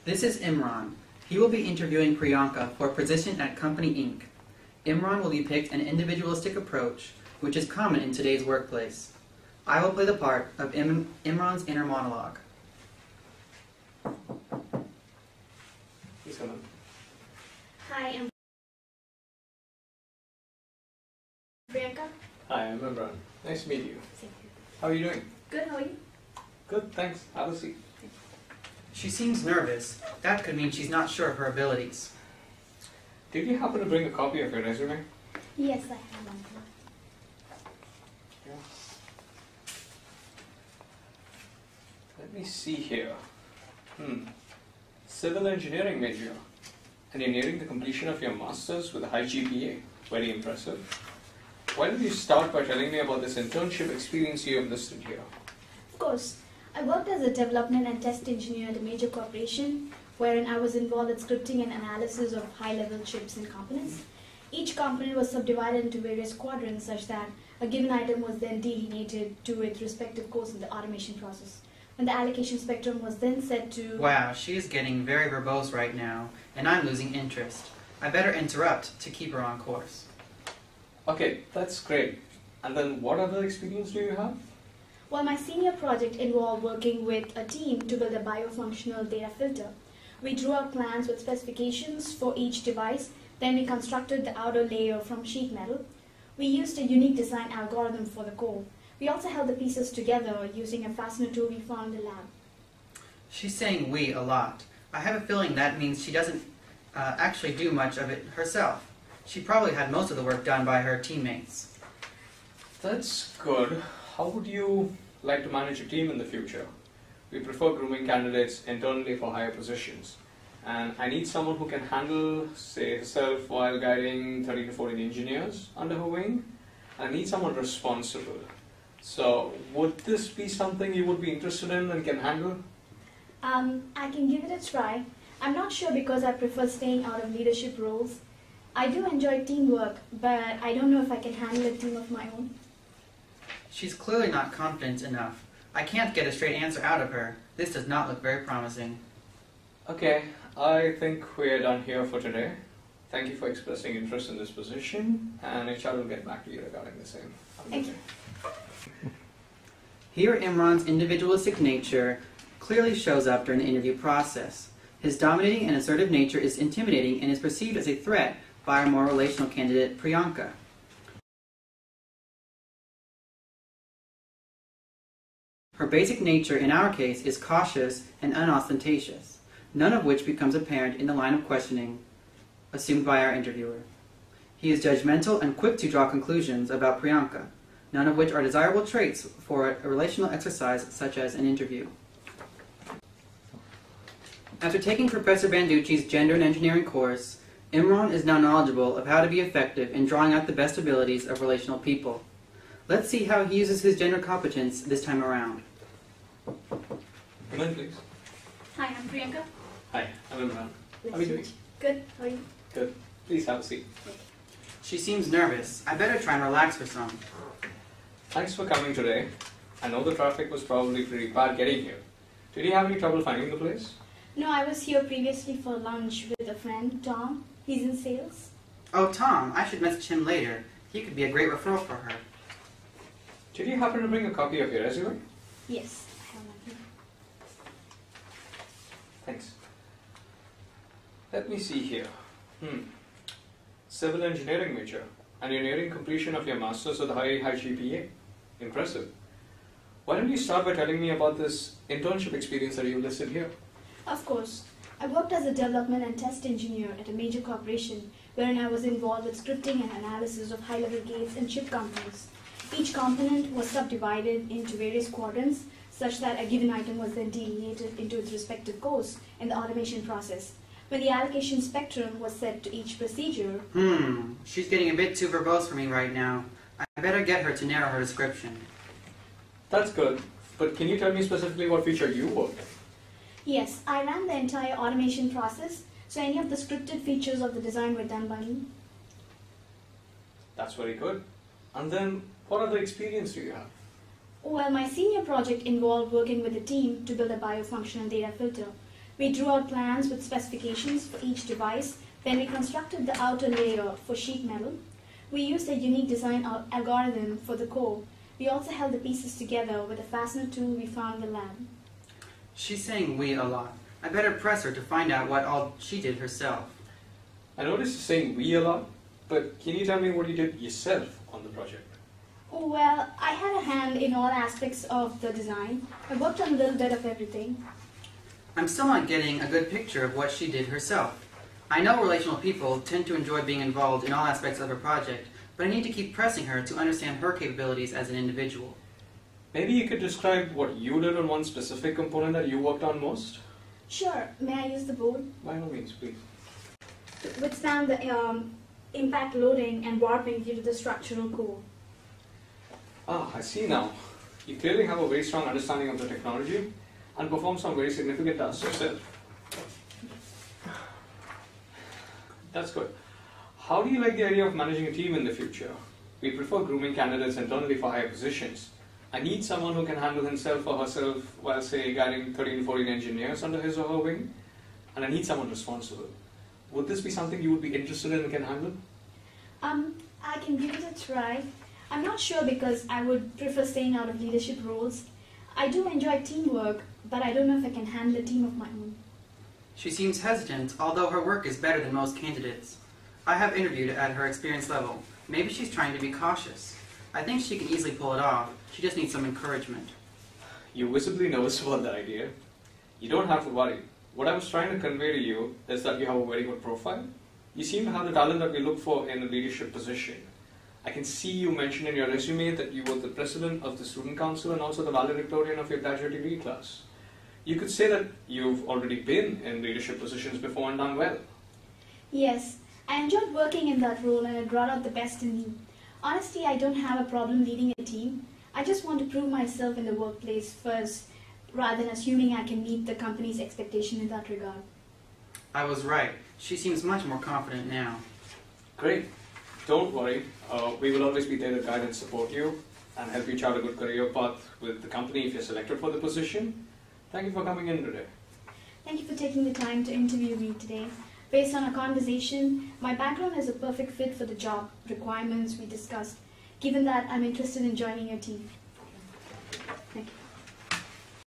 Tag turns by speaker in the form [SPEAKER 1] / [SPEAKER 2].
[SPEAKER 1] This is Imran. He will be interviewing Priyanka for a position at Company Inc. Imran will depict an individualistic approach, which is common in today's workplace. I will play the part of Imran's inner monologue.
[SPEAKER 2] Please come in.
[SPEAKER 3] Hi, I'm Priyanka.
[SPEAKER 2] Hi, I'm Imran. Nice to meet you.
[SPEAKER 3] Same here.
[SPEAKER 2] How are you doing?
[SPEAKER 3] Good, how are you?
[SPEAKER 2] Good, thanks. Have a seat.
[SPEAKER 1] She seems nervous. That could mean she's not sure of her abilities.
[SPEAKER 2] Did you happen to bring a copy of your resume?
[SPEAKER 3] Yes, I have one.
[SPEAKER 2] Yeah. Let me see here. Civil engineering major. And you're nearing the completion of your master's with a high GPA. Very impressive. Why don't you start by telling me about this internship experience you have listed here?
[SPEAKER 3] Of course. I worked as a development and test engineer at a major corporation, wherein I was involved in scripting and analysis of high-level chips and components. Each component was subdivided into various quadrants such that a given item was then delineated to its respective course in the automation process. When the allocation spectrum was then set to...
[SPEAKER 1] Wow, she is getting very verbose right now, and I'm losing interest. I better interrupt to keep her on course.
[SPEAKER 2] Okay, that's great. And then what other experience do you have?
[SPEAKER 3] Well, my senior project involved working with a team to build a biofunctional data filter. We drew out plans with specifications for each device, then we constructed the outer layer from sheet metal. We used a unique design algorithm for the core. We also held the pieces together using a fastener tool we found in the lab.
[SPEAKER 1] She's saying we a lot. I have a feeling that means she doesn't actually do much of it herself. She probably had most of the work done by her teammates.
[SPEAKER 2] That's good. How would you like to manage a team in the future? We prefer grooming candidates internally for higher positions. And I need someone who can handle, say, herself while guiding 13 to 14 engineers under her wing. And I need someone responsible. So, would this be something you would be interested in and can handle?
[SPEAKER 3] I can give it a try. I'm not sure because I prefer staying out of leadership roles. I do enjoy teamwork, but I don't know if I can handle a team of my own.
[SPEAKER 1] She's clearly not confident enough. I can't get a straight answer out of her. This does not look very promising.
[SPEAKER 2] Okay, I think we're done here for today. Thank you for expressing interest in this position, and HR will get back to you regarding the same.
[SPEAKER 3] Thank you.
[SPEAKER 1] Here, Imran's individualistic nature clearly shows up during the interview process. His dominating and assertive nature is intimidating and is perceived as a threat by our more relational candidate, Priyanka. Her basic nature, in our case, is cautious and unostentatious, none of which becomes apparent in the line of questioning assumed by our interviewer. He is judgmental and quick to draw conclusions about Priyanka, none of which are desirable traits for a relational exercise such as an interview. After taking Professor Banducci's Gender and Engineering course, Imran is now knowledgeable of how to be effective in drawing out the best abilities of relational people. Let's see how he uses his gender competence this time around.
[SPEAKER 2] Come in, please.
[SPEAKER 3] Hi, I'm Priyanka.
[SPEAKER 2] Hi, I'm Imran. How are you doing?
[SPEAKER 3] Good, how are you?
[SPEAKER 2] Good. Please have a seat.
[SPEAKER 1] She seems nervous. I better try and relax her some.
[SPEAKER 2] Thanks for coming today. I know the traffic was probably pretty bad getting here. Did you have any trouble finding the place?
[SPEAKER 3] No, I was here previously for lunch with a friend, Tom. He's in sales.
[SPEAKER 1] Oh, Tom, I should message him later. He could be a great referral for her.
[SPEAKER 2] Did you happen to bring a copy of your resume?
[SPEAKER 3] Yes, I have one here.
[SPEAKER 2] Thanks. Let me see here. Civil engineering major, and you're nearing completion of your master's with a high GPA. Impressive. Why don't you start by telling me about this internship experience that you listed here?
[SPEAKER 3] Of course. I worked as a development and test engineer at a major corporation, wherein I was involved with scripting and analysis of high-level gates and chip components. Each component was subdivided into various quadrants, such that a given item was then delineated into its respective course in the automation process. When the allocation spectrum was set to each procedure...
[SPEAKER 1] She's getting a bit too verbose for me right now. I better get her to narrow her description.
[SPEAKER 2] That's good, but can you tell me specifically what feature you worked on?
[SPEAKER 3] Yes, I ran the entire automation process, so any of the scripted features of the design were done by me.
[SPEAKER 2] That's very good. And then, what other experience do you have?
[SPEAKER 3] Well, my senior project involved working with a team to build a biofunctional data filter. We drew out plans with specifications for each device. Then we constructed the outer layer for sheet metal. We used a unique design algorithm for the core. We also held the pieces together with a fastener tool we found in the lab.
[SPEAKER 1] She's saying we a lot. I better press her to find out what all she did herself.
[SPEAKER 2] I noticed you saying we a lot, but can you tell me what you did yourself on the project?
[SPEAKER 3] Oh, well, I had a hand in all aspects of the design. I worked on a little bit of everything.
[SPEAKER 1] I'm still not getting a good picture of what she did herself. I know relational people tend to enjoy being involved in all aspects of a project, but I need to keep pressing her to understand her capabilities as an individual.
[SPEAKER 2] Maybe you could describe what you did on one specific component that you worked on most?
[SPEAKER 3] Sure, may I use the board?
[SPEAKER 2] By all means, please.
[SPEAKER 3] To withstand the impact loading and warping due to the structural core.
[SPEAKER 2] Ah, I see now. You clearly have a very strong understanding of the technology and perform some very significant tasks yourself. That's good. How do you like the idea of managing a team in the future? We prefer grooming candidates internally for higher positions. I need someone who can handle himself or herself while, say, guiding 13 14 engineers under his or her wing. And I need someone responsible. Would this be something you would be interested in and can handle?
[SPEAKER 3] I can give it a try. I'm not sure because I would prefer staying out of leadership roles. I do enjoy teamwork, but I don't know if I can handle a team of my own.
[SPEAKER 1] She seems hesitant, although her work is better than most candidates. I have interviewed at her experience level. Maybe she's trying to be cautious. I think she can easily pull it off. She just needs some encouragement.
[SPEAKER 2] You're visibly nervous about the idea. You don't have to worry. What I was trying to convey to you is that you have a very good profile. You seem to have the talent that we look for in a leadership position. I can see you mention in your resume that you were the president of the student council and also the valedictorian of your graduate degree class. You could say that you've already been in leadership positions before and done well.
[SPEAKER 3] Yes, I enjoyed working in that role and it brought out the best in me. Honestly, I don't have a problem leading a team. I just want to prove myself in the workplace first, rather than assuming I can meet the company's expectation in that regard.
[SPEAKER 1] I was right. She seems much more confident now.
[SPEAKER 2] Great. Don't worry. We will always be there to guide and support you and help you chart a good career path with the company if you're selected for the position. Thank you for coming in today.
[SPEAKER 3] Thank you for taking the time to interview me today. Based on our conversation, my background is a perfect fit for the job requirements we discussed, given that I'm interested in joining your team.